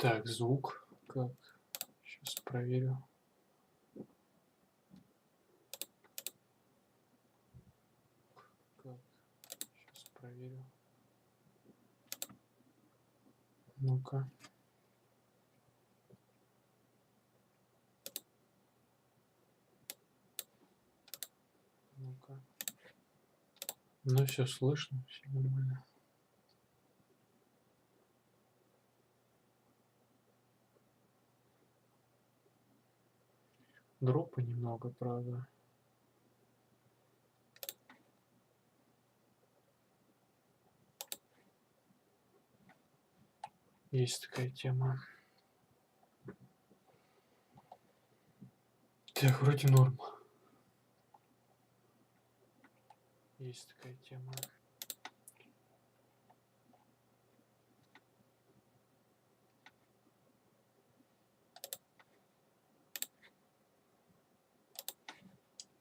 Так, звук. Как? Сейчас проверю. Как? Сейчас проверю. Ну-ка. Ну-ка. Ну, все слышно, все нормально. Дропа немного, правда. Есть такая тема. Так, вроде норм. Есть такая тема.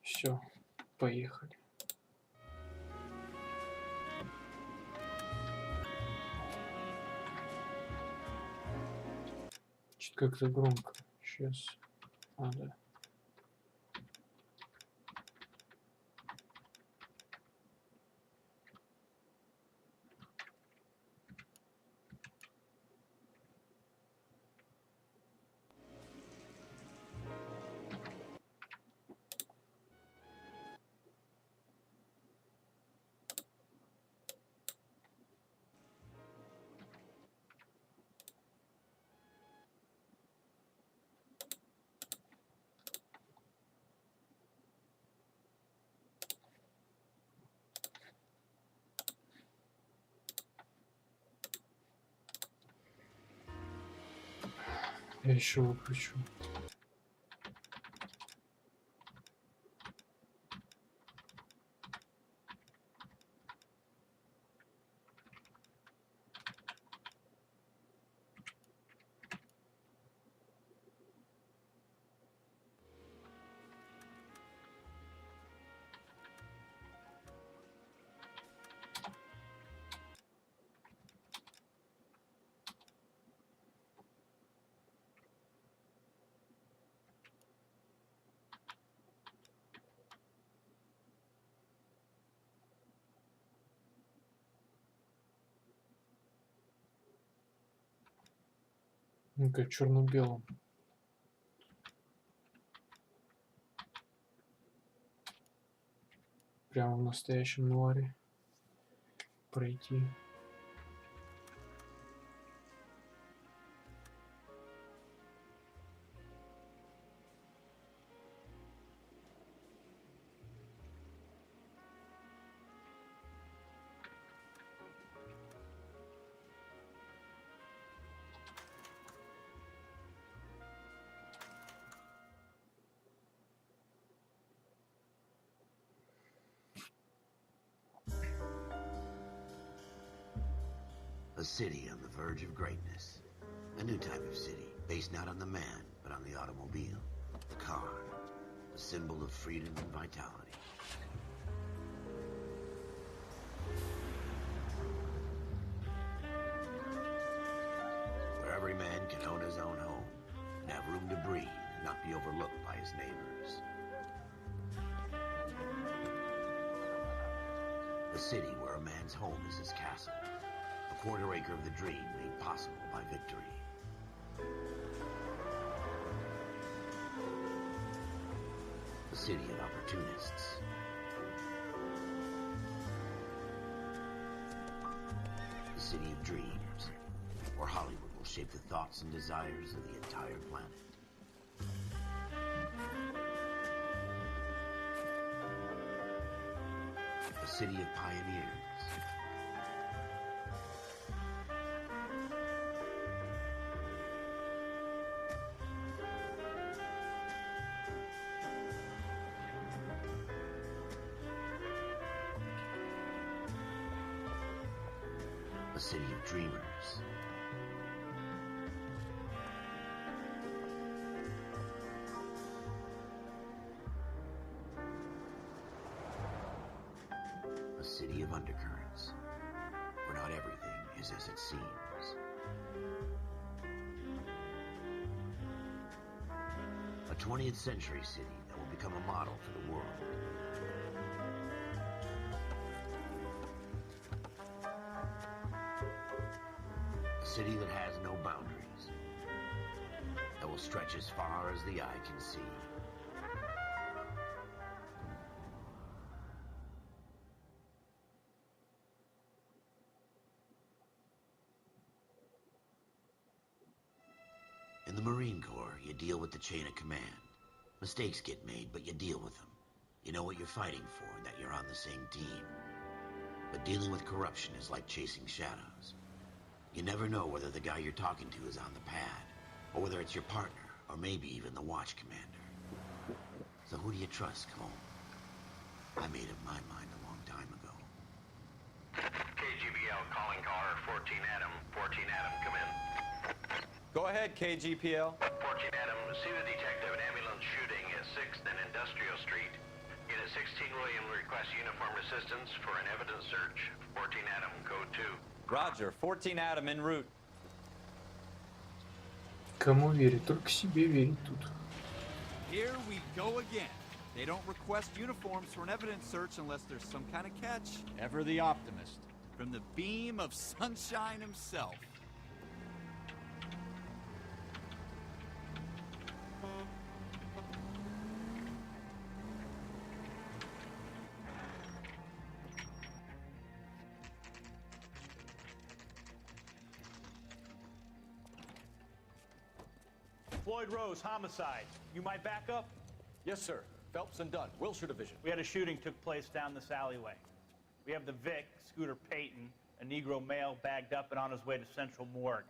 Все, поехали. Что-то как-то громко. Сейчас. А, да. Я еще выключу. Ну, как черно-белом. Прямо в настоящем нуаре пройти. A city on the verge of greatness. A new type of city, based not on the man, but on the automobile. The car. A symbol of freedom and vitality. Where every man can own his own home, and have room to breathe, and not be overlooked by his neighbors. A city where a man's home is his castle. A quarter acre of the dream made possible by victory. A city of opportunists. A city of dreams, where Hollywood will shape the thoughts and desires of the entire planet. A city of pioneers. A city of dreamers. A city of undercurrents, where not everything is as it seems. 20th century city that will become a model for the world. A city that has no boundaries, that will stretch as far as the eye can see. In the Marine Corps, you deal with the chain of command. Mistakes get made, but you deal with them. You know what you're fighting for and that you're on the same team. But dealing with corruption is like chasing shadows. You never know whether the guy you're talking to is on the pad, or whether it's your partner, or maybe even the watch commander. So who do you trust, Cole? I made up my mind a long time ago. KGBL calling car 14 Adam. 14 Adam, come in. Go ahead, KGPL. 14 Adam, see the detective, an ambulance shooting at 6th and Industrial Street. Unit 16 William requests uniformed assistance for an evidence search. 14 Adam, code 2. Roger, 14 Adam en route. Кому верить? Только себе верить тут. Here we go again. They don't request uniforms for an evidence search unless there's some kind of catch. Ever the optimist. From the beam of sunshine himself. Floyd Rose, homicide. You my backup? Yes, sir. Phelps and Dunn, Wilshire Division. We had a shooting took place down this alleyway. We have the Vic, Scooter Payton, a Negro male bagged up and on his way to Central Morgue.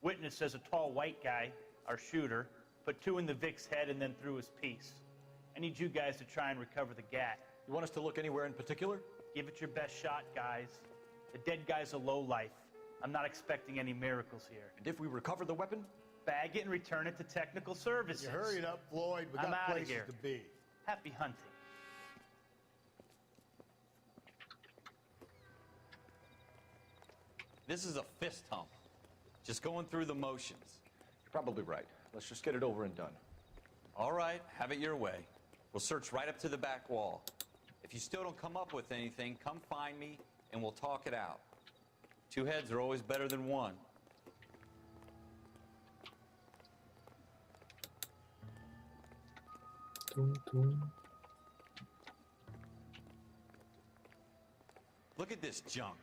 Witness says a tall white guy, our shooter, put 2 in the Vic's head and then threw his piece. I need you guys to try and recover the gat. You want us to look anywhere in particular? Give it your best shot, guys. The dead guy's a lowlife. I'm not expecting any miracles here. And if we recover the weapon? Bag it and return it to technical services. You hurry it up, Floyd. We I'm got outta places here. to be. Happy hunting. This is a fist hump. Just going through the motions. You're probably right. Let's just get it over and done. All right, have it your way. We'll search right up to the back wall. If you still don't come up with anything, come find me and we'll talk it out. 2 heads are always better than 1. Тун-тун. Look at this junk.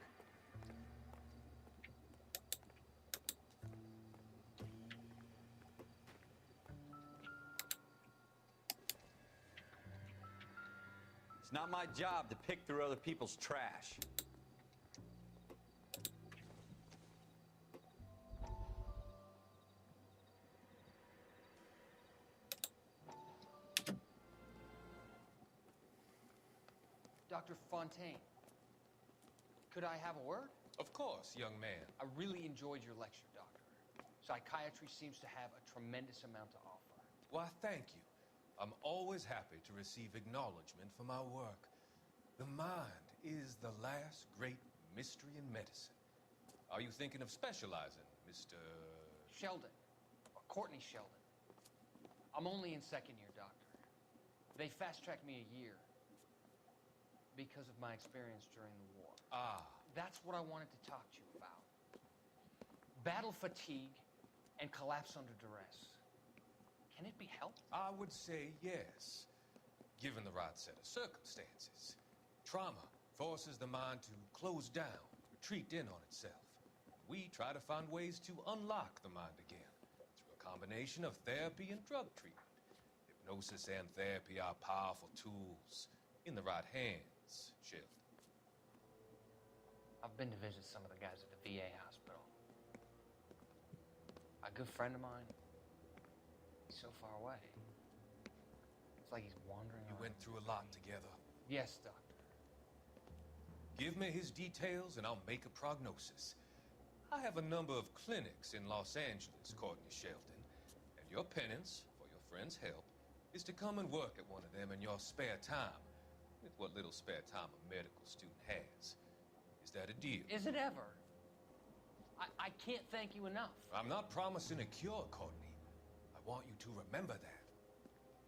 It's not my job to pick through other people's trash. Dr. Fontaine, could I have a word? Of course, young man. I really enjoyed your lecture, Doctor. Psychiatry seems to have a tremendous amount to offer. Why, thank you. I'm always happy to receive acknowledgement for my work. The mind is the last great mystery in medicine. Are you thinking of specializing, Mr. Sheldon, or Courtney Sheldon. I'm only in 2nd year, Doctor. They fast-tracked me a year because of my experience during the war. Ah. That's what I wanted to talk to you about. Battle fatigue and collapse under duress. Can it be helped? I would say yes, given the right set of circumstances. Trauma forces the mind to close down, retreat in on itself. We try to find ways to unlock the mind again through a combination of therapy and drug treatment. Hypnosis and therapy are powerful tools in the right hands, Sheldon. I've been to visit some of the guys at the VA hospital. A good friend of mine, he's so far away. It's like he's wandering You around. went through a lot together. Yes, Doctor. Give me his details and I'll make a prognosis. I have a number of clinics in Los Angeles, Courtney Sheldon, and your penance, for your friend's help, is to come and work at one of them in your spare time, with what little spare time a medical student has. Is that a deal? Is it ever? I can't thank you enough. I'm not promising a cure, Courtney. I want you to remember that.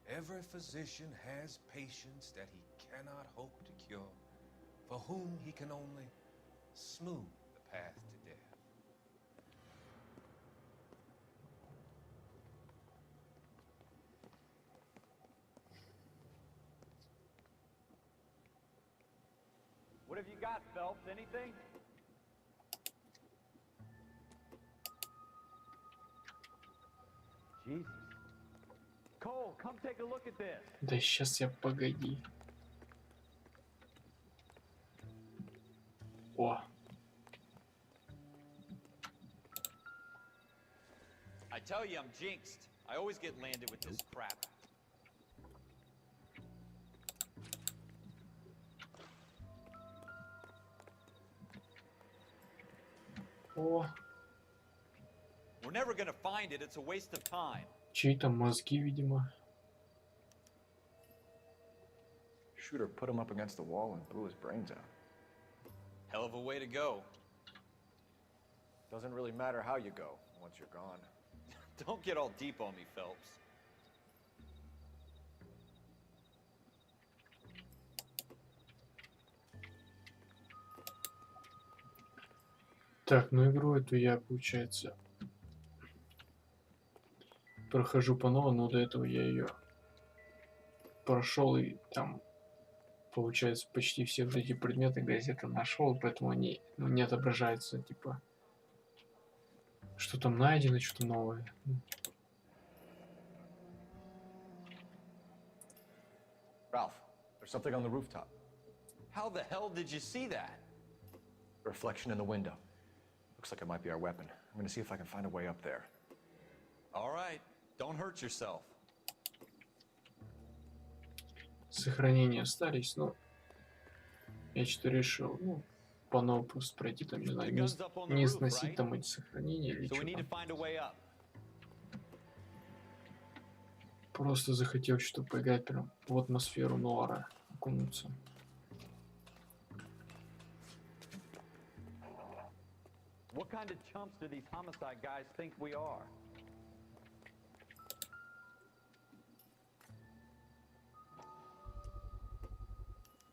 Every physician has patients that he cannot hope to cure, for whom he can only smooth the path to death. What have you got, Phelps? Anything? Jesus. Cole, come take a look at this. Да сейчас я, погоди. О, I tell you, I'm jinxed. I always get landed with this crap. о, We're never gonna find it. It's a waste of time. чьи-то мозги, видимо. Shooter put him up against the wall and blew his brains out. Hell of a way to go. Doesn't really matter how you go once you're gone. Don't get all deep on me, Phelps. Так, ну игру эту я, получается, прохожу по новой, но до этого я ее прошел и там, получается, почти все вот эти предметы газеты нашел, поэтому они не отображаются, типа, что там найдено, что-то новое. Ralph, there's something on the rooftop. How the hell did you see that? A reflection in the window. Looks like it might be our weapon. I'm gonna see if I can find a way up there. All right. Don't hurt yourself. Сохранения остались, но я что-то решил, ну, по новой просто пройти, там, не знаю, не сносить там эти сохранения или So we need to что-то. find a way up. Просто захотел что-то поиграть прям в атмосферу нуара, окунуться. What kind of chumps do these homicide guys think we are?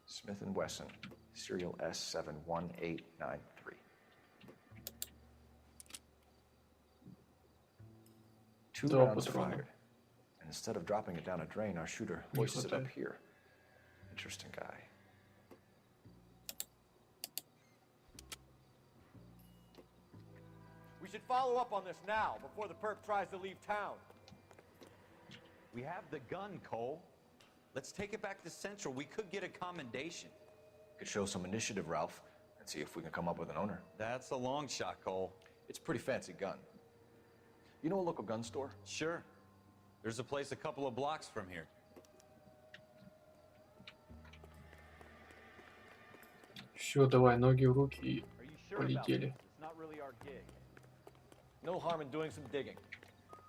Smith & Wesson, serial S71893. Two Два rounds патрона. fired. And instead of dropping it down a drain, our shooter Не hoists it up хватает. here. Interesting guy. We should follow up on this now, before the perp tries to leave town. We have the gun, Cole. Let's take it back to Central. We could get a commendation. Could show some initiative, Ralph, and see if we can come up with an owner. That's a long shot, Cole. It's a pretty fancy gun. You know a local gun store? Sure. There's a place a couple of blocks from here. Все, давай, ноги в руки и Are you sure about this? полетели. It's not really our gig. No harm in doing some digging.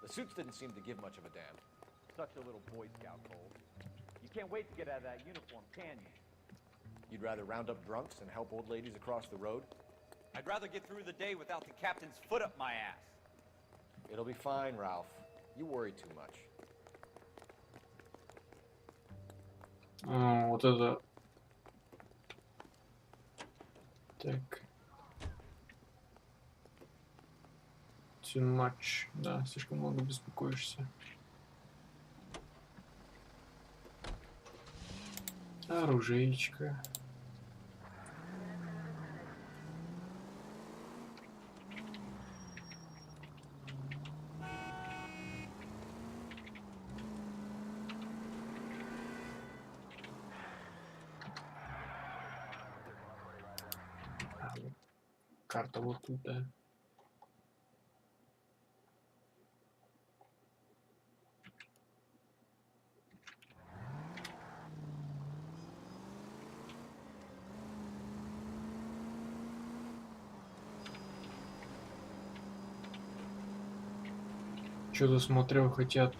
The suits didn't seem to give much of a damn. Such a little Boy Scout, Cole. You can't wait to get out of that uniform, can you? You'd rather round up drunks and help old ladies across the road? I'd rather get through the day without the captain's foot up my ass. It'll be fine, Ralph. You worry too much. Вот это... Так. Too much. Да, слишком много беспокоишься. Оружеечко. Карта вот тут, да. Что-то смотрел, хотят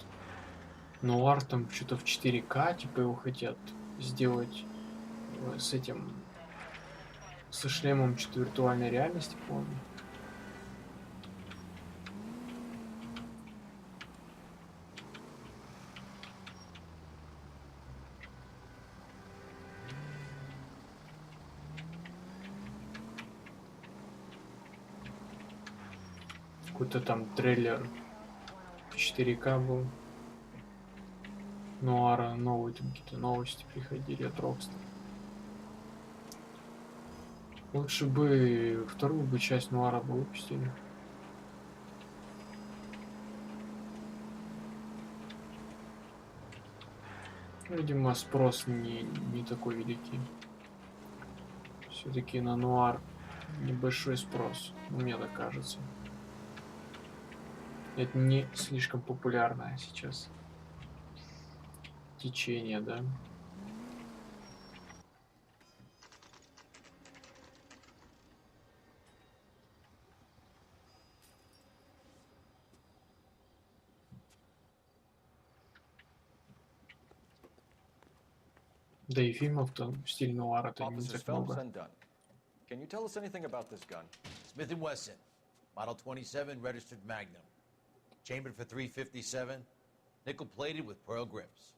Нуар там что-то в 4К, типа его хотят сделать с этим, со шлемом что-то виртуальной реальности, помню. какой-то там трейлер 4К был. Нуара, новые там какие-то новости приходили от Rockstar. Лучше бы вторую бы часть Нуара бы выпустили. Видимо, спрос не такой великий. Все-таки на Нуар небольшой спрос, мне так кажется. Это не слишком популярное сейчас течение, да? Да и фильмов-то в стиле нуара-то не Officer's так Phelps много. and Dunn. Can you tell us anything about this gun? Smith & Wesson, Model 27, registered Magnum. Chambered for .357, nickel-plated with pearl grips.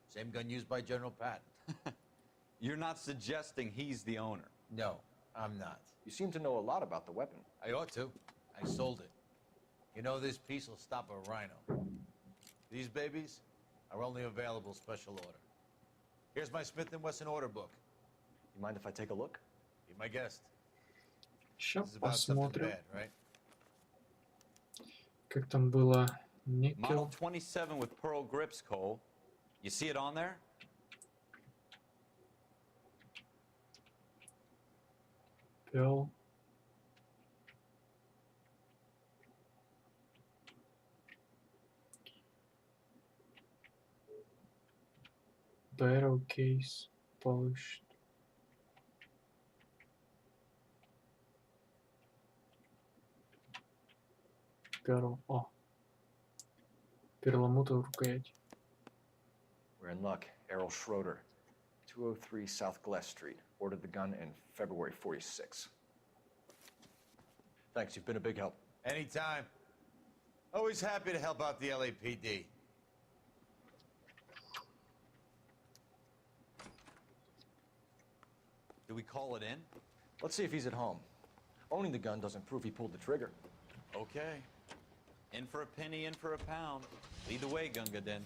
Same gun used by General Patton. You're not suggesting he's the owner. No, I'm not. You seem to know a lot about the weapon. I ought to. I sold it. You know, this piece will stop a rhino. These babies are only available special order. Here's my Smith & Wesson order book. You mind if I take a look? Be my guest. Сейчас This is about something посмотрим, bad, right? как там было. Model Никел. 27 with pearl grips, Cole. You see it on there? Пел. Barrel case polished. Перл. О. Перламутровая рукоять. We're in luck. Errol Schroeder, 203 South Glass Street. Ordered the gun in February 46. Thanks, you've been a big help. Anytime. Always happy to help out the LAPD. Do we call it in? Let's see if he's at home. Owning the gun doesn't prove he pulled the trigger. Okay. In for a penny, in for a pound. Lead the way, Gunga Din.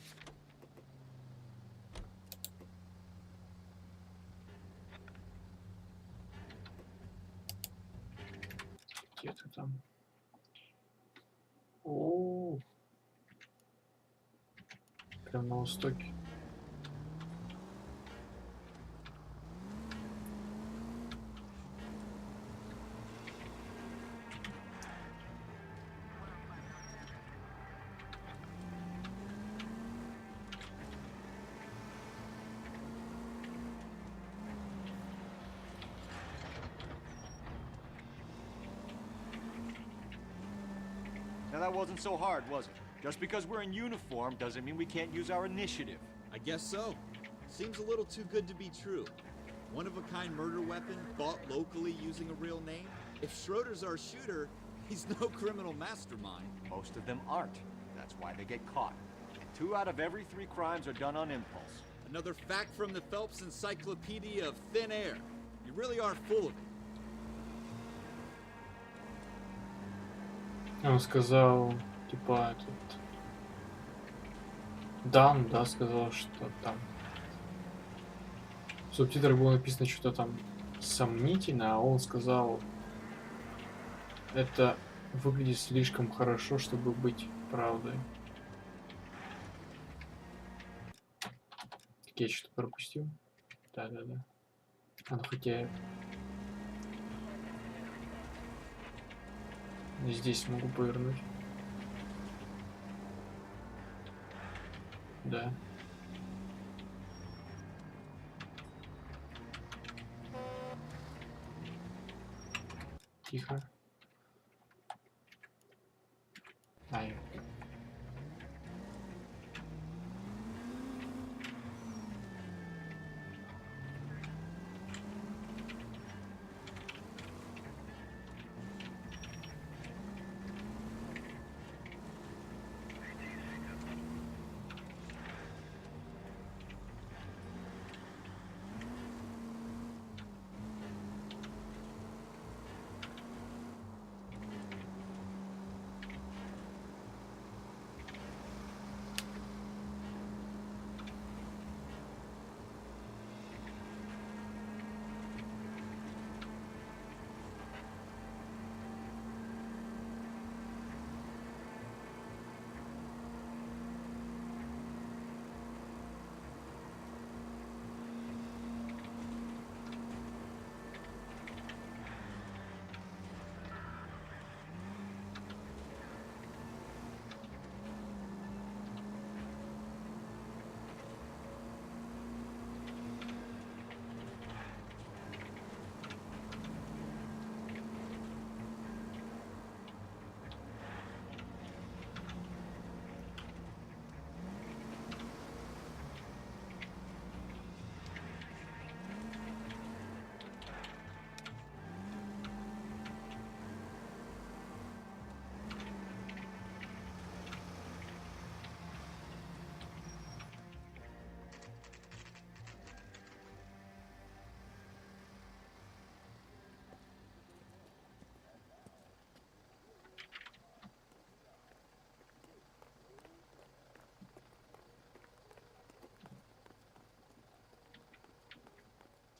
Где ты там? О, прям на востоке. Now that wasn't so hard, was it? Just because we're in uniform doesn't mean we can't use our initiative. I guess so. Seems a little too good to be true. One-of-a-kind murder weapon bought locally using a real name? If Schroeder's our shooter, he's no criminal mastermind. Most of them aren't. That's why they get caught. And 2 out of every 3 crimes are done on impulse. Another fact from the Phelps Encyclopedia of Thin Air. You really are full of it. Он сказал, типа, этот... Дан, да, сказал, что там... В субтитрах было написано что-то там сомнительно, а он сказал, это выглядит слишком хорошо, чтобы быть правдой. Так я что-то пропустил? Да-да-да. А ну хотя... Здесь могу повернуть. Да. Тихо. Ай.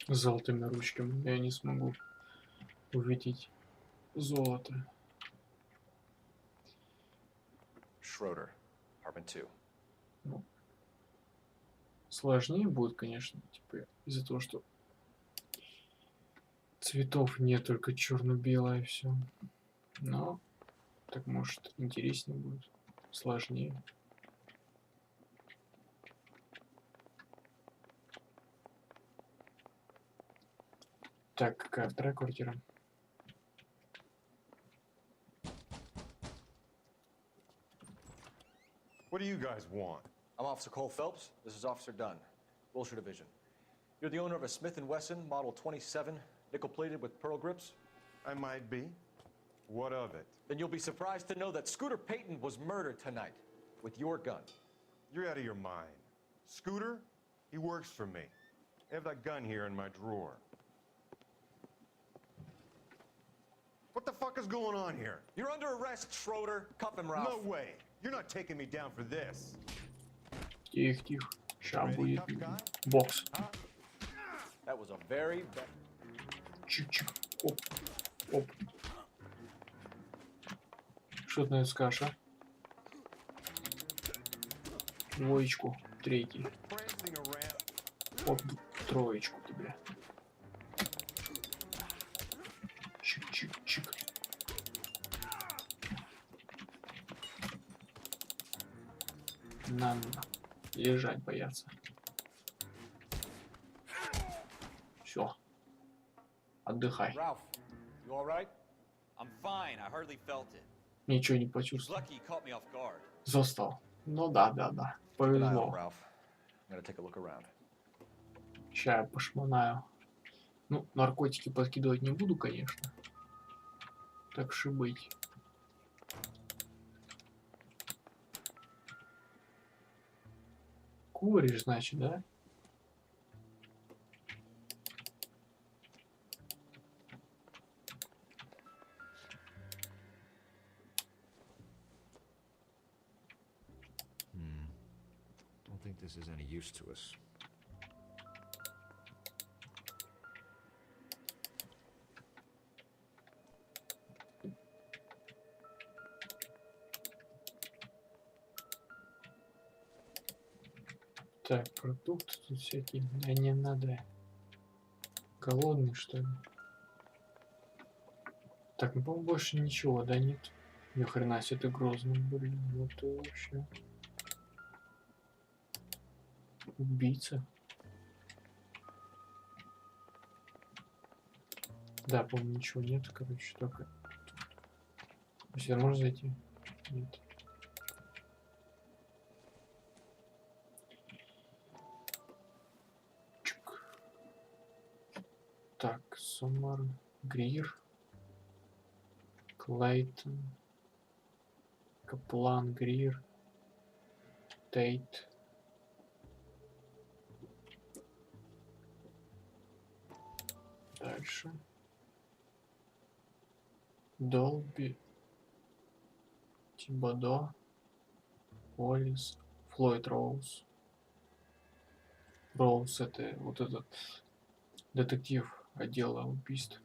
С золотыми ручками. Я не смогу увидеть золото. Schroeder, apartment 2. Ну, сложнее будет, конечно, типа из-за того, что цветов нет, только черно-белое все. Но так может интереснее будет, сложнее. Так, какая вторая квартира? What do you guys want? I'm Officer Cole Phelps. This is Officer Dunn, Wilshire Division. You're the owner of a Smith & Wesson Model 27, nickel-plated with pearl grips? I might be. What of it? Then you'll be surprised to know that Scooter Payton was murdered tonight with your gun. You're out of your mind. Scooter? He works for me. I have that gun here in my drawer. What the fuck is going on here? You're under arrest, Schroeder. Cuff him, Ralph. No way. You're not taking me down for this. Тихо, тихо. Сейчас Ready, будет tough guy? бокс. That was a very bad... Чик-чик. Оп. Оп. Что ты на это скажешь, а? Двоечку. Третий. Prancing around. Оп. Троечку тебе. Чик-чик-чик. Надо лежать бояться. Все. Отдыхай. Ralph, you all right? I'm fine. I hardly felt it. Ничего не It's почувствовал. lucky you caught me off guard. Застал. Ну да. Good eye, Повезло. Ralph. I'm gonna take a look around. Ща я пошмонаю. Ну, наркотики подкидывать не буду, конечно. Так уж и быть. Куришь, значит, да? Don't think this is any use to us. Так, продукты тут всякие. Да не надо. Голодный, что ли? Так, ну, по-моему, больше ничего, да, нет? Ни хрена себе ты грозный, блин. Вот ты вообще. Убийца. Да, по-моему, ничего нет, короче, только... Сюда можно зайти? Нет. Так, Сомар, Грир, Клейтон, Каплан, Грир, Тейт. Дальше. Долби, Тибодо, Уоллис, Флойд Роуз. Роуз — это вот этот детектив отдела убийств.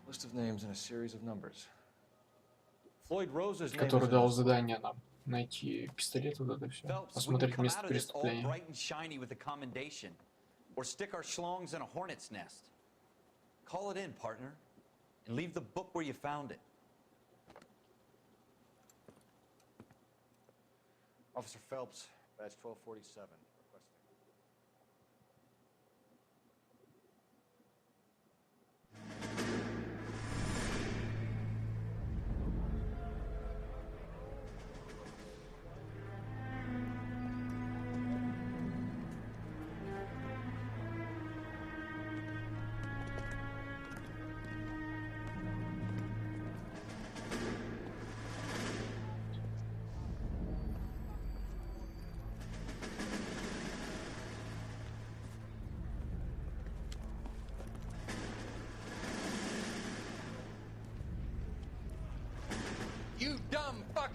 List of names and a series of numbers. Floyd Rose's name Который is in дал this book. задание нам найти пистолет, вот это все. Phelps, we can Посмотреть come место out of this all преступления. bright and shiny with a commendation, or stick our schlongs in a hornet's nest. Call it in, partner, and leave the book where you found it. Officer Phelps, badge 1247. Requesting.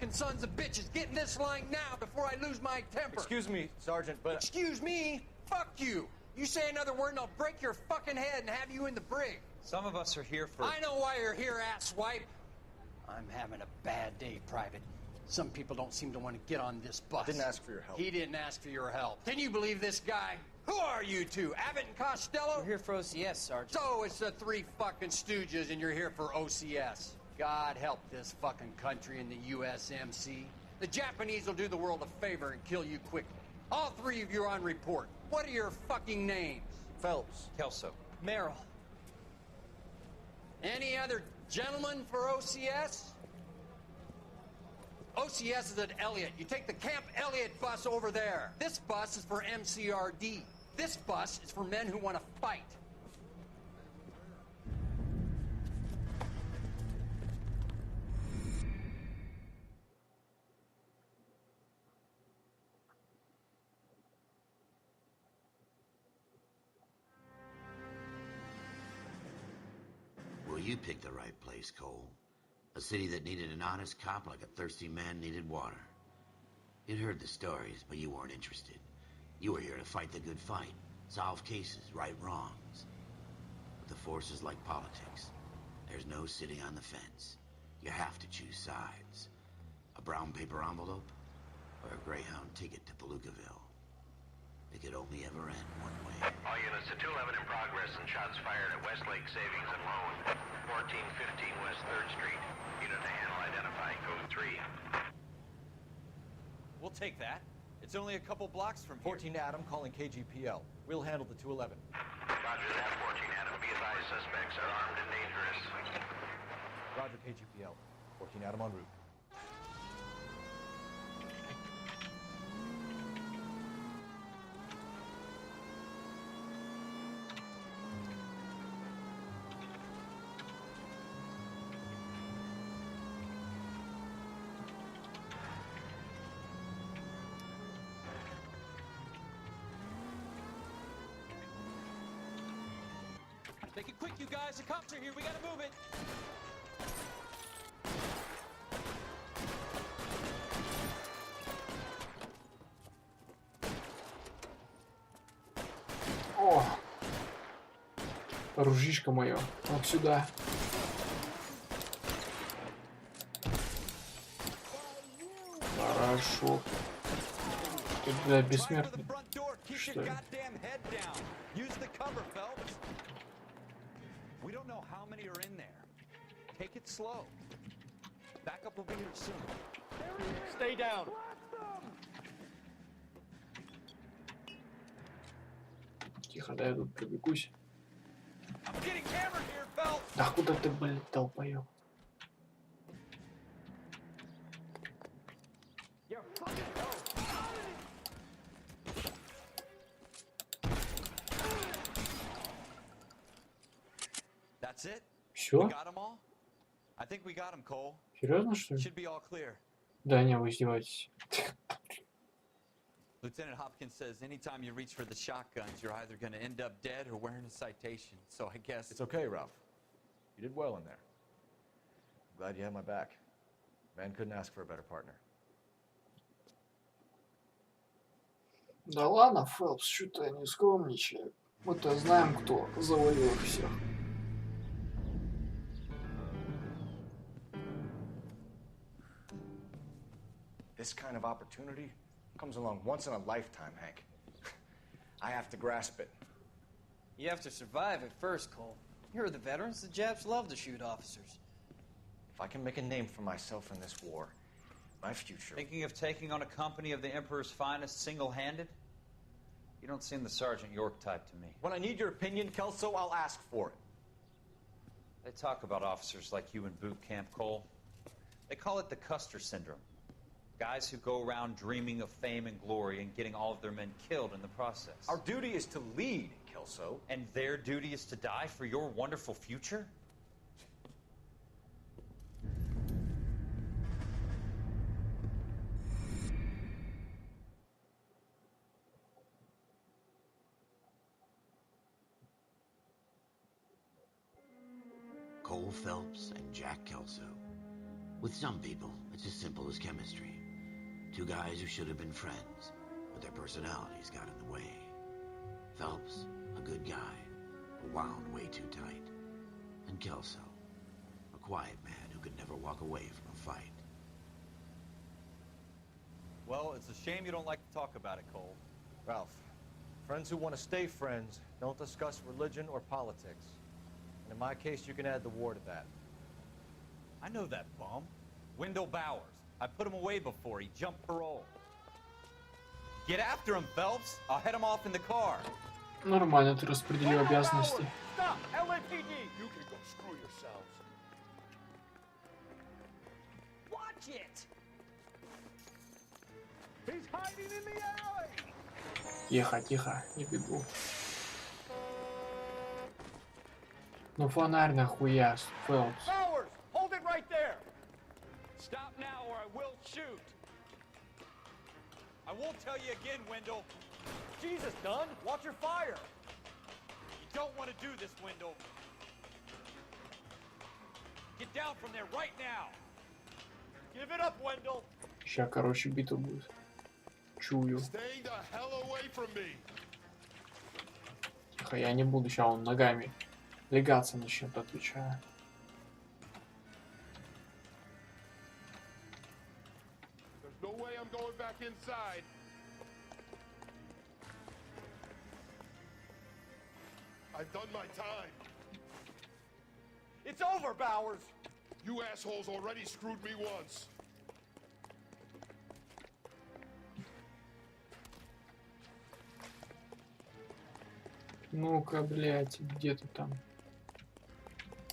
fucking sons of bitches. Get in this line now before I lose my temper. Excuse me, Sergeant, but... Excuse me? Fuck you. You say another word and I'll break your fucking head and have you in the brig. Some of us are here for... I know why you're here, asswipe. I'm having a bad day, Private. Some people don't seem to want to get on this bus. Didn't ask for your help. He didn't ask for your help. Can you believe this guy? Who are you two? Abbott and Costello? We're here for OCS, Sergeant. So it's the three fucking stooges and you're here for OCS. God help this fucking country and the USMC. The Japanese will do the world a favor and kill you quickly. All three of you are on report. What are your fucking names? Phelps. Kelso. Merrill. Any other gentlemen for OCS? OCS is at Elliott. You take the Camp Elliott bus over there. This bus is for MCRD. This bus is for men who want to fight. Well, you picked the right place, Cole. A city that needed an honest cop like a thirsty man needed water. You'd heard the stories, but you weren't interested. You were here to fight the good fight, solve cases, right wrongs. But the force is like politics. There's no sitting on the fence. You have to choose sides. A brown paper envelope or a Greyhound ticket to Palookaville. It could only ever end one way. All units to 211 in progress and shots fired at Westlake Savings and Loan, 1415 West 3rd Street. Unit to handle identify code 3. We'll take that. It's only a couple blocks from here. 14 Adam calling KGPL. We'll handle the 211. Roger that, 14 Adam. Be advised, suspects are armed and dangerous. Roger, KGPL. 14 Adam en route. Make it quick, you guys. The cops are here. We gotta move it. О! Ружишко мое. Вот сюда. Хорошо. Ты, бля, бессмертный. Что ли? We don't know how many are in there. Take it slow. Backup will be here soon. Stay down. Тихо, да я тут пробегусь. I'm getting camera here, Phelps. Да куда ты, блин, долбоёб? That's it? Всё? We got them all? I think we got them, Cole. Серьезно, что ли? Should be all clear. Да не, вы издеваетесь. Lieutenant Hopkins says anytime you reach for the shotguns, you're either going to end up dead or wearing a citation. So I guess... It's okay, Ralph. You did well in there. I'm glad you had my back. Man couldn't ask for a better partner. Да ладно, Фелпс, что-то не скромничай. Мы-то знаем, кто завоевал всех. This kind of opportunity comes along once in a lifetime, Hank. I have to grasp it. You have to survive it first, Cole. Here are the veterans. The Japs love to shoot officers. If I can make a name for myself in this war, my future... Thinking of taking on a company of the Emperor's finest single-handed? You don't seem the Sergeant York type to me. When I need your opinion, Kelso, I'll ask for it. They talk about officers like you in boot camp, Cole. They call it the Custer Syndrome. Guys who go around dreaming of fame and glory and getting all of their men killed in the process. Our duty is to lead, Kelso. And their duty is to die for your wonderful future? Cole Phelps and Jack Kelso. With some people, it's as simple as chemistry. Two guys who should have been friends, but their personalities got in the way. Phelps, a good guy, but wound way too tight. And Kelso, a quiet man who could never walk away from a fight. Well, it's a shame you don't like to talk about it, Cole. Ralph, friends who want to stay friends don't discuss religion or politics. And in my case, you can add the war to that. I know that bum. Wendell Bowers. I put him away before. He jumped parole. Get after him, Phelps. I'll head him off in the car. Нормально ты распределил обязанности. Stop! LAPD! You can go screw yourselves. Watch it! He's hiding in the alley! Тихо, тихо, не бегу. Ну фонарь нахуя, Фелпс. Bowers! Hold it right there! Stop now or I will shoot. I won't tell you again, Wendell. Jesus, Dunn! Watch your fire! You don't want to do this, Wendell. Get down from there right now. Give it up, Wendell! Ща, короче, битва будет. Чую. Stay the hell away from me. Тихо, я не буду, ща он ногами легаться начнет, отвечаю. There's no way I'm going back inside. I've done my time. It's over, Bowers! You assholes already screwed me once. Ну-ка, блядь, где ты там?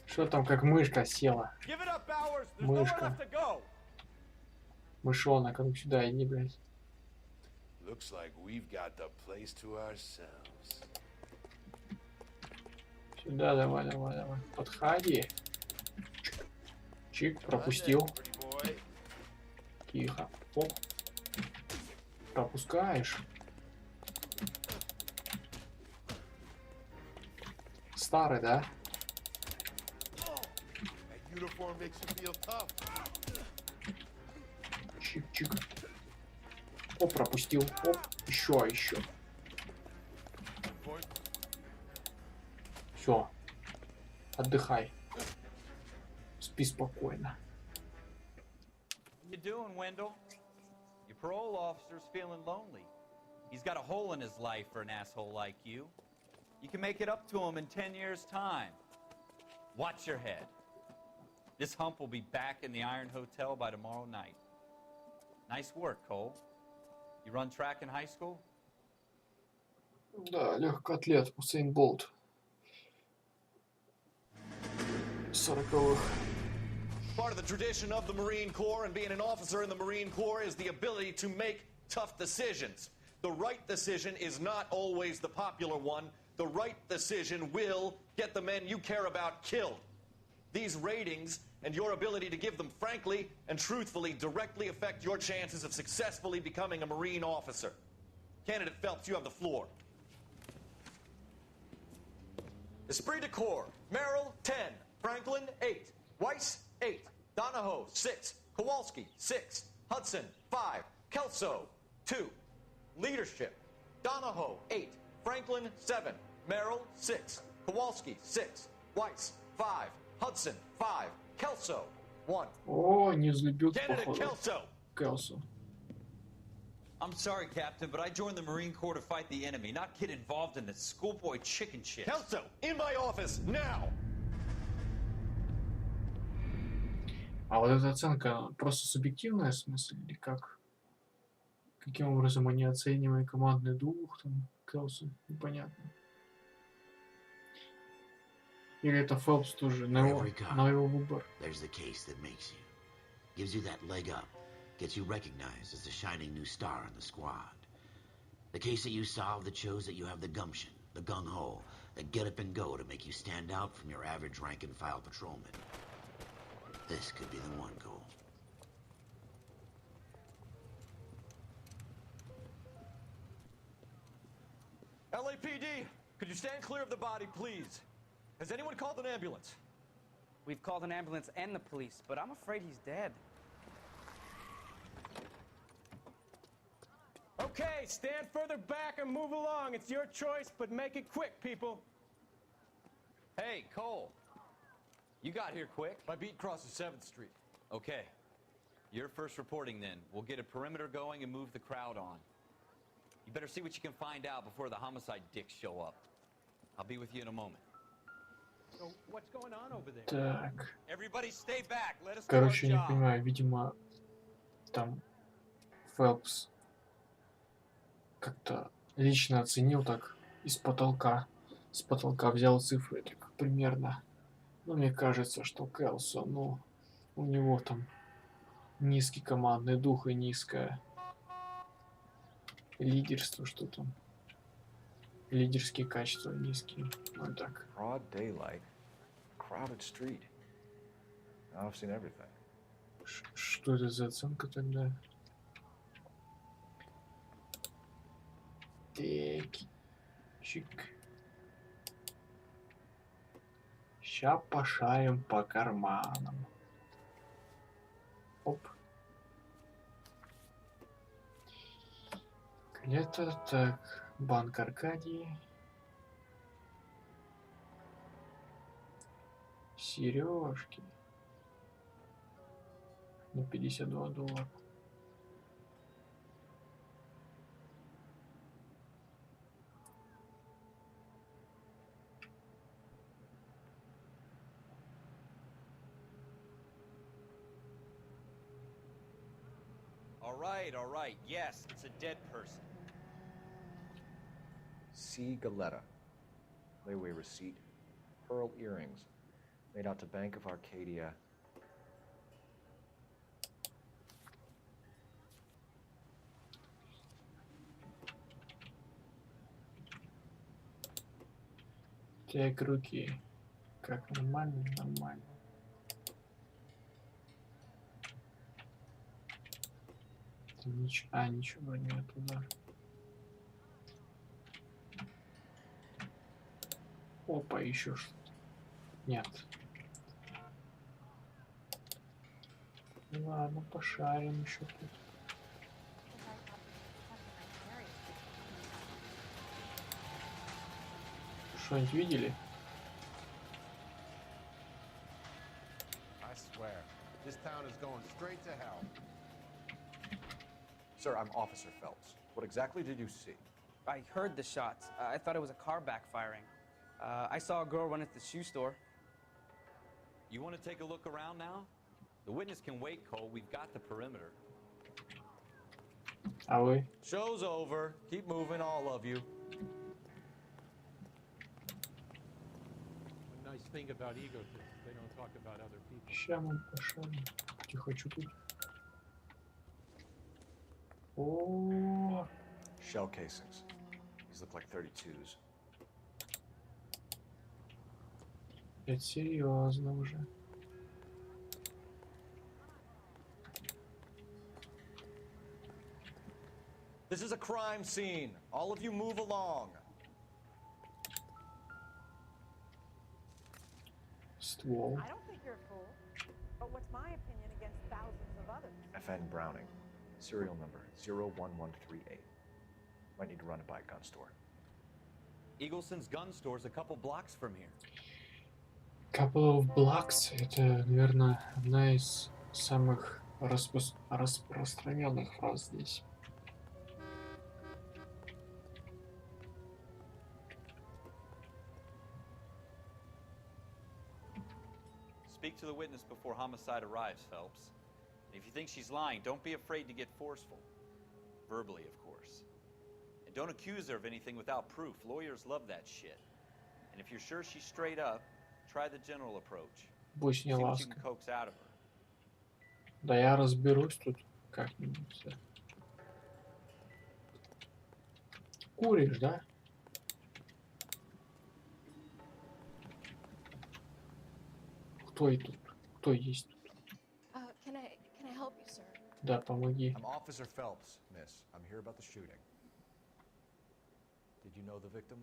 Что там, как мышка села? Give it up, Bowers! There's nowhere Мышка. left to go! Мышонок, а ну сюда иди, блядь. Looks like we've got the place to ourselves. Сюда, давай, давай, давай. Подходи. Чик, пропустил. Тихо. Оп. Пропускаешь. Старый, да? That uniform makes you feel tough. Чик-чик. Оп, пропустил. Оп, еще, еще. Все. Отдыхай. Спи спокойно. What you doing, Wendell? Your parole officer's feeling lonely. He's got a hole in his life for an asshole like you. You can make it up to him in 10 years' time. Watch your head. This hump will be back in the Iron Hotel by tomorrow night. Nice work, Cole. You run track in high school? Да, легкоатлет Усейн Болт. 40-х. Part of the tradition of the Marine Corps and being an officer in the Marine Corps is the ability to make tough decisions. The right decision is not always the popular one. The right decision will get the men you care about killed. These ratings and your ability to give them frankly and truthfully directly affect your chances of successfully becoming a Marine officer. Candidate Phelps, you have the floor. Esprit de Corps, Merrill, 10. Franklin, 8. Weiss, 8. Donahoe, 6. Kowalski, 6. Hudson, 5. Kelso, 2. Leadership, Donahoe, 8. Franklin, 7. Merrill, 6. Kowalski, 6. Weiss, 5. Hudson, 5. Kelso, 1. О, не взлюбил, Candidate походу. Kelso. Келсо. I'm sorry, Captain, but I joined the Marine Corps to fight the enemy, not get involved in this schoolboy chicken shit. Kelso, in my office, now! А вот эта оценка просто субъективная, в смысле, или как? Каким образом они оценивают командный дух, там, Келсо, непонятно. Или это Фелпс тоже, на его выбор. There's the case that makes you. Gives you that leg up. Gets you recognized as the shining new star in the squad. The case that you solve that shows that you have the gumption, the gung-ho, the get up and go to make you stand out from your average rank-and-file patrolman. This could be the one, Cole. LAPD, could you stand clear of the body, please? Has anyone called an ambulance? We've called an ambulance and the police, but I'm afraid he's dead. Okay, stand further back and move along. It's your choice, but make it quick, people. Hey, Cole. You got here quick. My beat crosses 7th Street. Okay. You're first reporting then. We'll get a perimeter going and move the crowd on. You better see what you can find out before the homicide dicks show up. I'll be with you in a moment. So, what's going on over there? Так. Everybody stay back. Let us do our Короче, не job. понимаю, видимо, там Фелпс как-то лично оценил так из потолка. С потолка взял цифры так примерно. Ну, мне кажется, что Келсо, ну, у него там низкий командный дух и низкое лидерство, что там. Лидерские качества низкие. Ну, так. Broad daylight, crowded street. Now I've seen everything. Что это за оценка тогда? Так. Чик. Ща пошарим по карманам. Оп. Это так. Банк Аркадии. Сережки. На $52. All right. Yes, it's a dead person. C. Galetta. Layaway receipt. Pearl earrings. Made out to Bank of Arcadia. Так, руки. Как нормально, нормально. Там ничего нету, да. Опа, еще что-то. Нет. Ладно, пошарим еще тут. Что-нибудь видели? I swear, this town is going straight to hell. Sir, I'm Officer Phelps. What exactly did you see? I heard the shots. I thought it was a car backfiring. I saw a girl run into the shoe store. You want to take a look around now? The witness can wait, Cole. We've got the perimeter. А вы? Show's over. Keep moving, all of you. The nice thing about egotists, they don't talk about other people. Ща мы пошарим. Тихо, что тут? О, Shell casings. These look like 32s. это серьезно уже. This is a crime scene. All of you move along. Ствол. I don't think you're a fool. But what's my opinion against thousands of others? FN Browning. Serial number 01138. Might need to run it by a gun store. Eagleson's gun store's a couple blocks from here. Couple of blocks — это, наверное, одна из самых распространенных фраз здесь. Speak to the witness before homicide arrives, Phelps. And if you think she's lying, don't be afraid to get forceful. Verbally, of course. And don't accuse her of anything without proof. Lawyers love that shit. And if you're sure she's straight up, try the general approach. Будь не See what you can ласка. coax out of her. Да я разберусь тут как-нибудь. Да. Куришь, да? Кто и тут? Кто есть тут? Can I help you, sir? Да, помоги. I'm Officer Phelps, miss. I'm here about the shooting. Did you know the victim?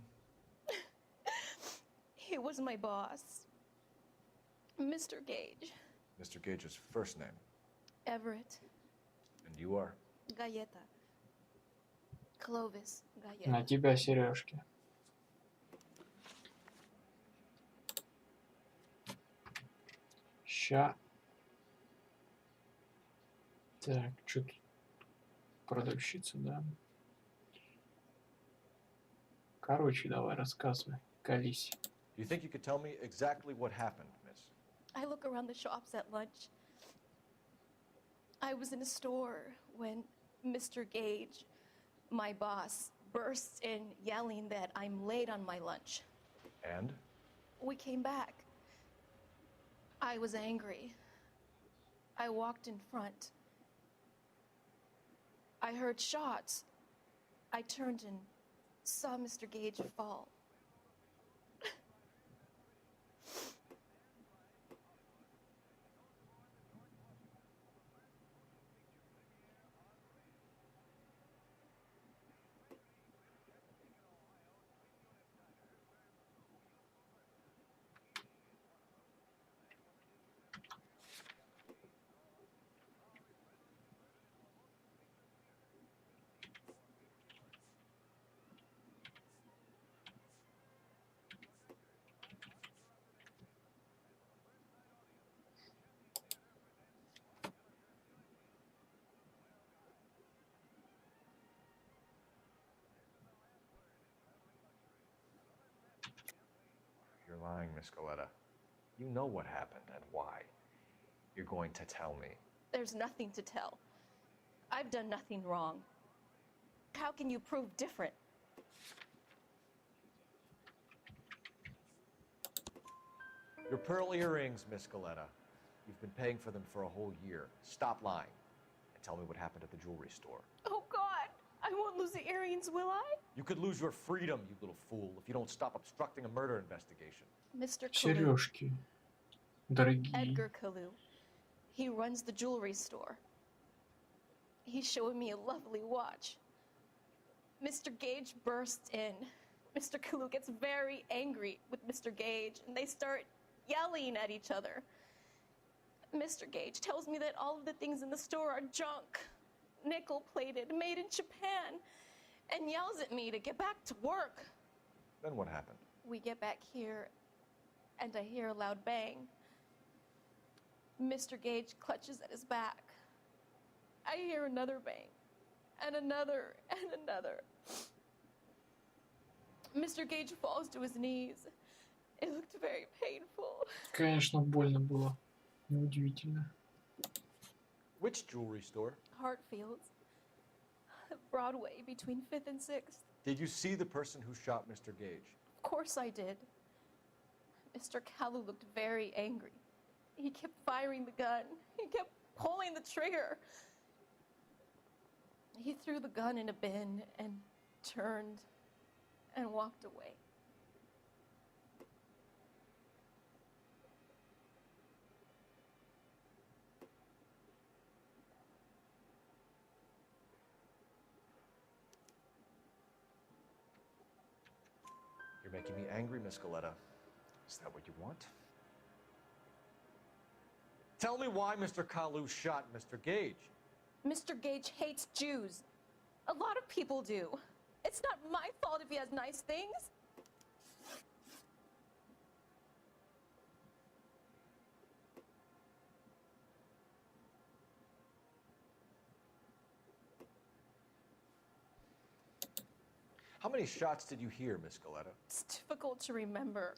He was my boss, Mr. Gage. Mr. Gage's first name. Everett. And you are? Galleta. Clovis, Gaia. На тебя сережки. Ща. Так, что тут? Продавщица, да? Короче, давай, рассказывай. Колись. Do you think you could tell me exactly what happened, miss? I look around the shops at lunch. I was in a store when Mr. Gage, my boss, bursts in yelling that I'm late on my lunch. And? We came back. I was angry. I walked in front. I heard shots. I turned and saw Mr. Gage fall. You're lying, Miss Coletta. You know what happened and why. You're going to tell me. There's nothing to tell. I've done nothing wrong. How can you prove different? Your pearl earrings, Miss Coletta. You've been paying for them for a whole year. Stop lying and tell me what happened at the jewelry store. Oh, God! I won't lose the earrings, will I? You could lose your freedom, you little fool, if you don't stop obstructing a murder investigation. Mr. Kalu. Сережки. Дорогие. Edgar Kalu. He runs the jewelry store. He showed me a lovely watch. Mr. Gage bursts in. Mr. Kalu gets very angry with Mr. Gage, and they start yelling at each other. Mr. Gage tells me that all of the things in the store are junk, nickel-plated, made in Japan, and yells at me to get back to work. Then what happened? We get back here, and I hear a loud bang. Mr. Gage clutches at his back. I hear another bang, and another, and another. Mr. Gage falls to his knees. It looked very painful. Конечно, больно было. Неудивительно. Which jewelry store? Hartfield's. Broadway, between 5th and 6th. Did you see the person who shot Mr. Gage? Of course I did. Mr. Kalu looked very angry. He kept firing the gun. He kept pulling the trigger. He threw the gun in a bin and turned and walked away. You're making me angry, Miss Coletta. Is that what you want? Tell me why Mr. Kalu shot Mr. Gage. Mr. Gage hates Jews. A lot of people do. It's not my fault if he has nice things. How many shots did you hear, Miss Coletta? It's difficult to remember.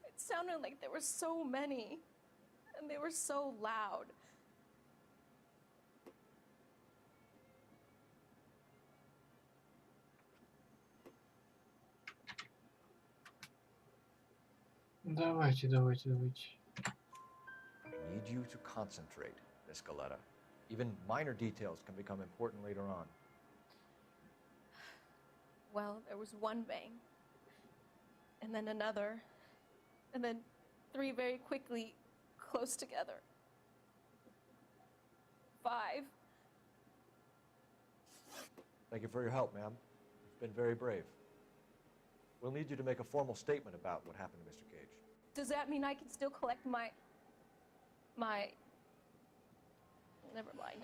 It sounded like there were so many, and they were so loud. Давайте. I need you to concentrate, Miss Coletta. Even minor details can become important later on. Well, there was one bang, and then another, and then three very quickly, close together. 5. Thank you for your help, ma'am. You've been very brave. We'll need you to make a formal statement about what happened to Mr. Gage. Does that mean I can still collect my... Never mind.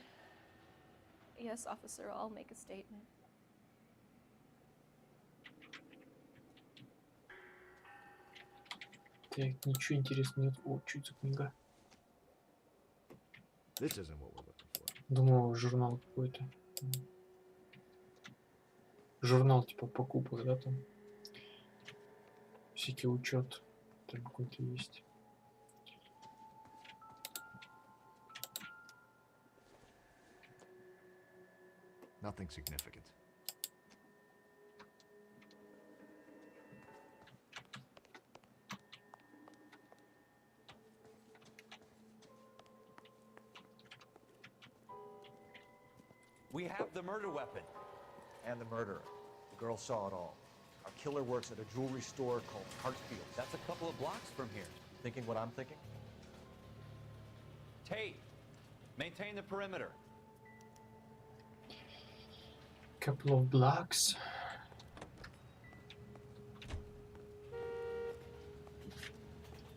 Yes, officer, I'll make a statement. Так, ничего интересного нет. О, что это за книга? This isn't what we're looking for. Думал, журнал какой-то. Журнал типа покупок, да, там? Всякий учет. Там какой-то есть. Nothing significant. We have the murder weapon. And the murderer. The girl saw it all. Our killer works at a jewelry store called Hartfield. That's a couple of blocks from here. Thinking what I'm thinking? Tate, maintain the perimeter. Couple of blocks.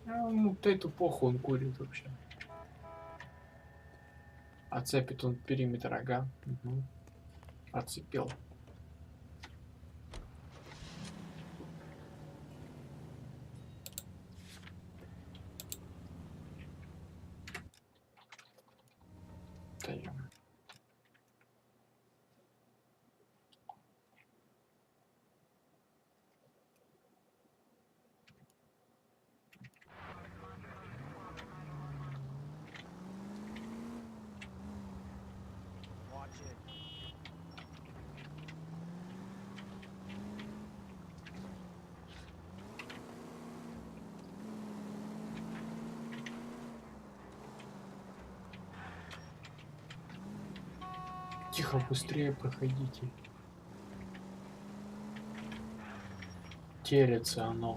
Ну, Тейту похуй, он курит вообще. Оцепит он периметр, ага. Угу. Оцепил. Даем. Тихо, быстрее проходите. Телится оно.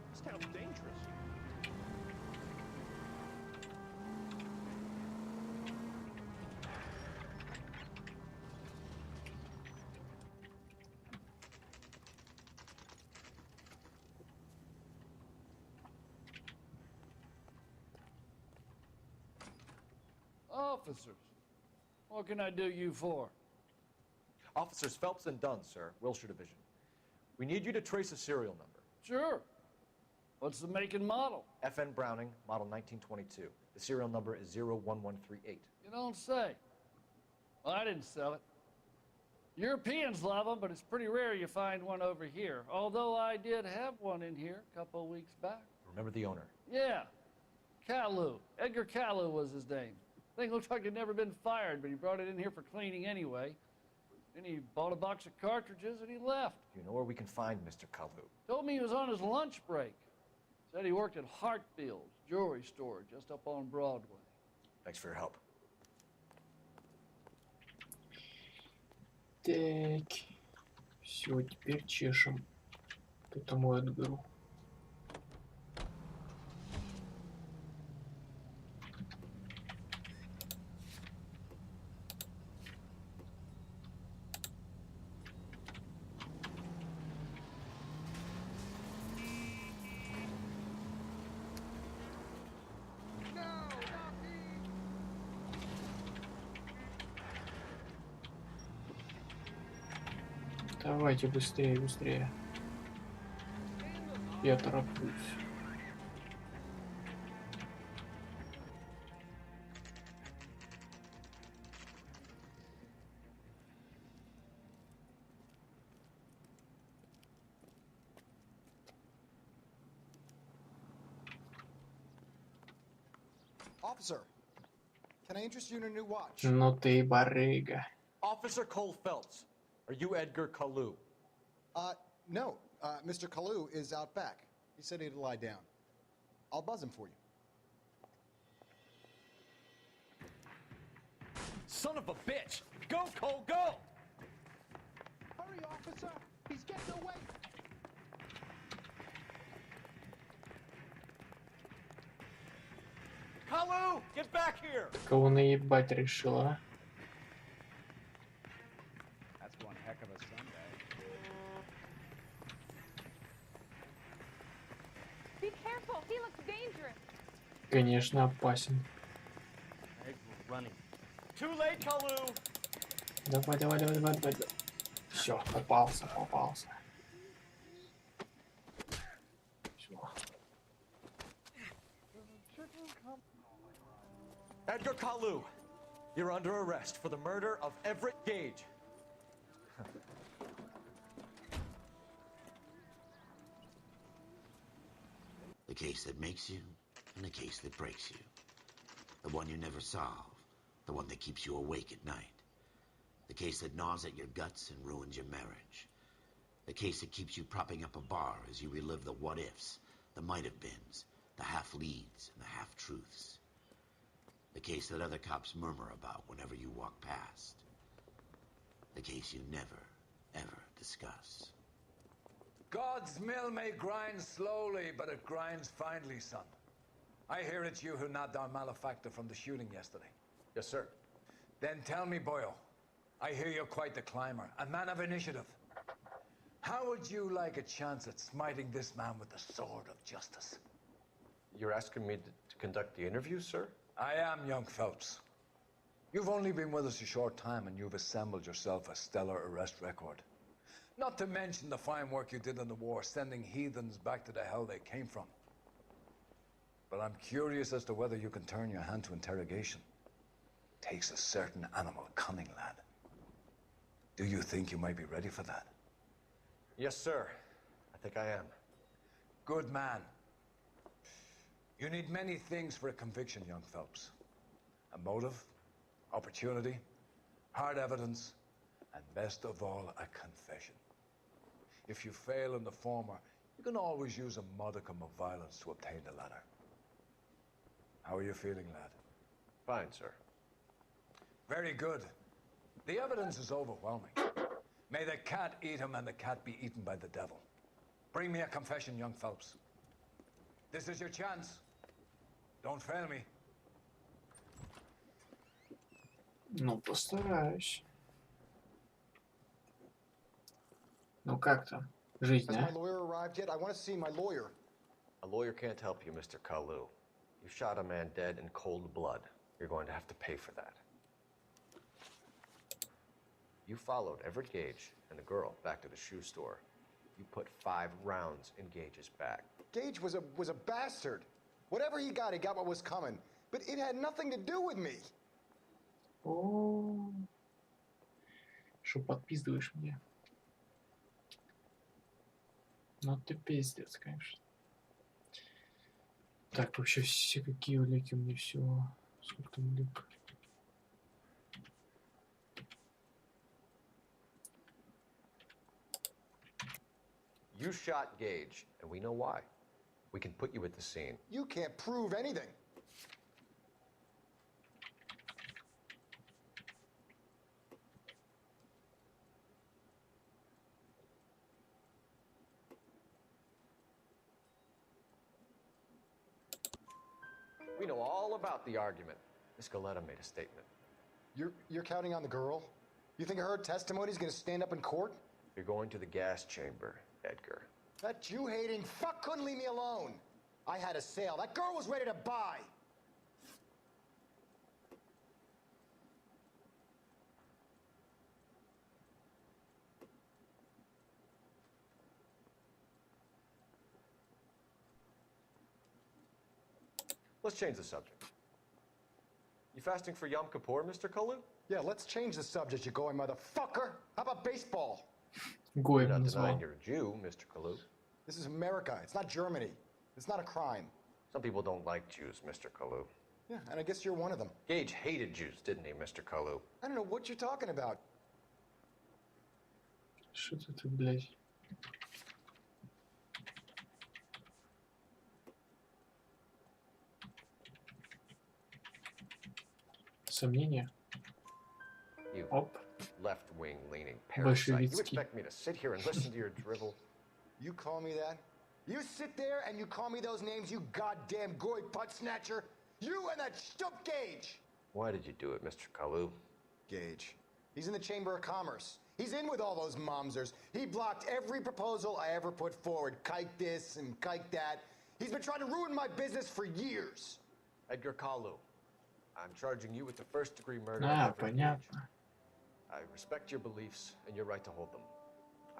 This town's dangerous. Officers, what can I do you for? Officers Phelps and Dunn, sir, Wilshire Division. We need you to trace a serial number. Sure. What's the make and model? FN Browning, model 1922. The serial number is 01138. You don't say. Well, I didn't sell it. Europeans love them, but it's pretty rare you find one over here. Although I did have one in here a couple of weeks back. Remember the owner? Yeah. Caillou. Edgar Caillou was his name. Thing looks like it'd never been fired, but he brought it in here for cleaning anyway. Then he bought a box of cartridges and he left. Do you know where we can find Mr. Caillou? Told me he was on his lunch break. Said he worked at Hartfield's jewelry store just up on Broadway. Thanks for your help. Так. Все, теперь чешем. По этому Эдгару. Давайте быстрее, быстрее. Я тороплюсь. Officer, can I interest you in a new watch? Ну ты и барыга. Officer Cole Phelps, Are you Edgar Kalu? No. Mr. Kalu is out back. He said he'd lie down. I'll buzz him for you. Son of a bitch! Go, Cole, go! Hurry, officer! He's getting away! Kalu, get back here! Кого наебать решила? That's one heck of a Sunday. Be careful, he looks dangerous. Конечно, опасен. Running. Too late, Kalu! Давай. Все, попался. Всё. Edgar Kalu, you're under arrest for the murder of Everett Gage. The case that makes you, and the case that breaks you. The one you never solve, the one that keeps you awake at night. The case that gnaws at your guts and ruins your marriage. The case that keeps you propping up a bar as you relive the what-ifs, the might-have-beens, the half-leads, and the half-truths. The case that other cops murmur about whenever you walk past. The case you never, ever discuss. God's mill may grind slowly, but it grinds finely, son. I hear it's you who nabbed our malefactor from the shooting yesterday. Yes, sir. Then tell me, Boyle, I hear you're quite the climber, a man of initiative. How would you like a chance at smiting this man with the sword of justice? You're asking me to conduct the interview, sir? I am, young Phelps. You've only been with us a short time and you've assembled yourself a stellar arrest record. Not to mention the fine work you did in the war, sending heathens back to the hell they came from. But I'm curious as to whether you can turn your hand to interrogation. Takes a certain animal cunning, lad. Do you think you might be ready for that? Yes, sir. I think I am. Good man. You need many things for a conviction, young Phelps. A motive, opportunity, hard evidence, and best of all, a confession. If you fail in the former, you can always use a modicum of violence to obtain the latter. How are you feeling, lad? Fine, sir. Very good. The evidence is overwhelming. May the cat eat him and the cat be eaten by the devil. Bring me a confession, young Phelps. This is your chance. Don't fail me. Ну, постараюсь. Ну как там? Жизнь, Has my а? lawyer arrived yet? I want to see my lawyer. A lawyer can't help you, Mr. Kalu. You shot a man dead in cold blood. You're going to have to pay for that. You followed Everett Gage and the girl back to the shoe store. You put 5 rounds in Gage's back. Gage was a bastard. Whatever he got what was coming. But it had nothing to do with me. О, что подпиздываешь мне? Ну ты пиздец, конечно. Так, вообще все какие улики мне всего. Сколько там улик? You shot Gage, and we know why. We can put you at the scene. You can't prove anything. We know all about the argument. Miss Galetta made a statement. You're counting on the girl? You think her testimony is going to stand up in court? You're going to the gas chamber, Edgar. That Jew-hating fuck couldn't leave me alone. I had a sale. That girl was ready to buy. Let's change the subject. You fasting for Yom Kippur, Mr. Kalu? Yeah, let's change the subject, you going motherfucker. How about baseball? You're not denying you're a Jew, Mr. Kalu. This is America. It's not Germany. It's not a crime. Some people don't like Jews, Mr. Kalu. Yeah, and I guess you're one of them. Gage hated Jews, didn't he, Mr. Kalu? I don't know what you're talking about. Что-то ты, блядь. Сомнения? You Оп. left-wing leaning parasite. You Большевицкий. expect me to sit here and listen to your drivel? You call me that? You sit there and you call me those names, you goddamn goy butt snatcher? You and that stump Gage! Why did you do it, Mr. Kalu? Gage. He's in the Chamber of Commerce. He's in with all those momsers. He blocked every proposal I ever put forward. Kike this and kike that. He's been trying to ruin my business for years. Edgar Kalu, I'm charging you with the first-degree murder А, of Everett понятно. Gage. I respect your beliefs and your right to hold them.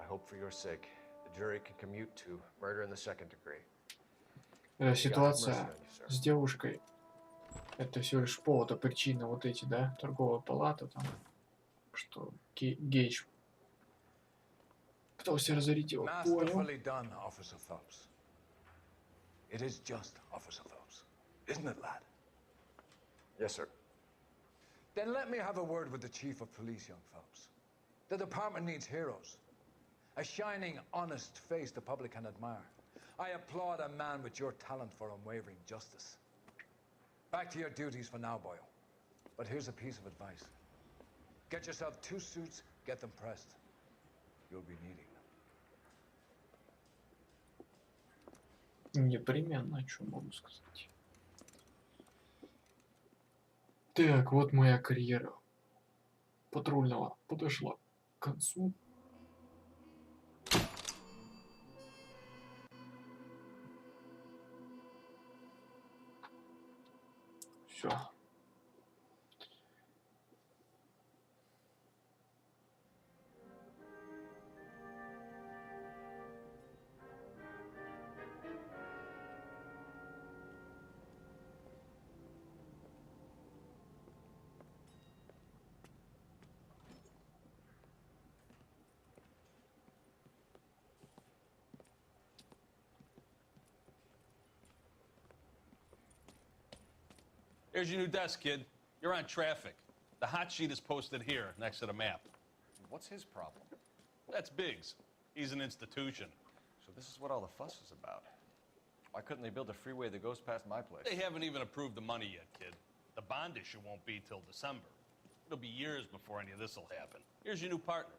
I hope for your sake the jury can commute to murder in the second degree. Ситуация с девушкой. Это всего лишь повод, а причина вот эти, да? Торговая палата там. Что Гейдж пытался разорить его. Понял. Masterfully done, Officer Phelps. It is just, Officer Phelps. Isn't it, lad? Yes, sir. Then let me have a word with the Chief of Police, young Phelps. The department needs heroes. A shining, honest face the public can admire. I applaud a man with your talent for unwavering justice. Back to your duties for now, boyo. But here's a piece of advice. Get yourself 2 suits, get them pressed. You'll be needing them. Непременно, что могу сказать. Так, вот моя карьера патрульного подошла к концу. Все. Here's your new desk, kid. You're on traffic. The hot sheet is posted here, next to the map. What's his problem? That's Biggs. He's an institution. So this is what all the fuss is about. Why couldn't they build a freeway that goes past my place? They haven't even approved the money yet, kid. The bond issue won't be till December. It'll be years before any of this will happen. Here's your new partner,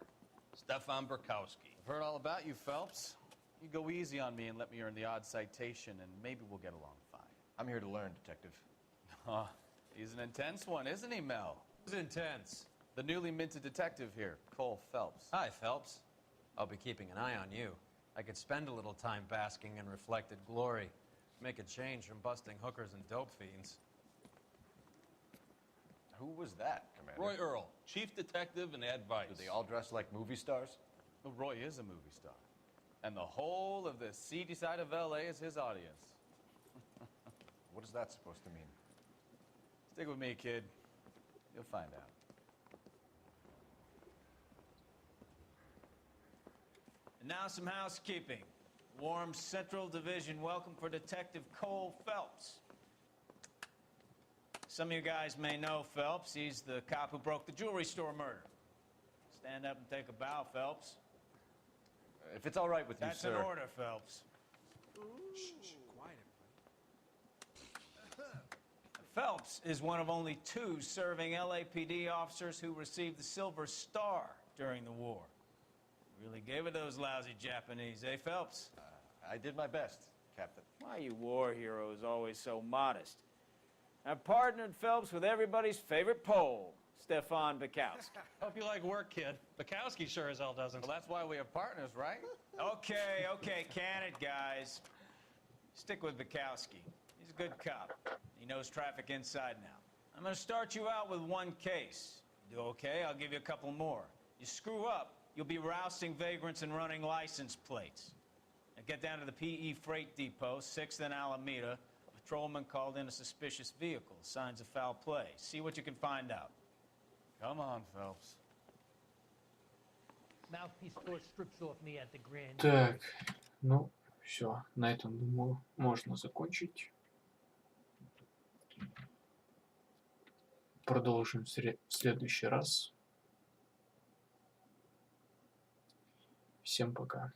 Stefan Burkowski. I've heard all about you, Phelps. You go easy on me and let me earn the odd citation, and maybe we'll get along fine. I'm here to learn, Detective. Oh, he's an intense one, isn't he, Mel? Who's intense? The newly minted detective here, Cole Phelps. Hi, Phelps. I'll be keeping an eye on you. I could spend a little time basking in reflected glory. Make a change from busting hookers and dope fiends. Who was that, Commander? Roy Earl, chief detective and advice. Do they all dress like movie stars? Well, Roy is a movie star. And the whole of the seedy side of L.A. is his audience. What is that supposed to mean? Stick with me, kid. You'll find out. And now some housekeeping. Warm Central Division welcome for Detective Cole Phelps. Some of you guys may know Phelps. He's the cop who broke the jewelry store murder. Stand up and take a bow, Phelps. If it's all right with you, That's sir. an order, Phelps. Shh, quiet, Phelps is one of only 2 serving LAPD officers who received the Silver Star during the war. Really gave it those lousy Japanese, eh, Phelps? I did my best, Captain. Why are you war heroes always so modest? I've partnered Phelps with everybody's favorite Pole, Stefan Bukowski. Hope you like work, kid. Bukowski sure as hell doesn't. Well, that's why we have partners, right? Okay, can it, guys. Stick with Bukowski. He's a good cop. He knows traffic inside and out. I'm going to start you out with 1 case. You do okay, I'll give you a couple more. You screw up, you'll be rousting vagrants and running license plates. Now get down to the PE Freight Depot, 6th and Alameda. A patrolman called in a suspicious vehicle. Signs of foul play. See what you can find out. Come on, Phelps. Mouthpiece store strips off me at the Grand. Так, ну, все. На этом, думаю, можно закончить. Продолжим в следующий раз. Всем пока.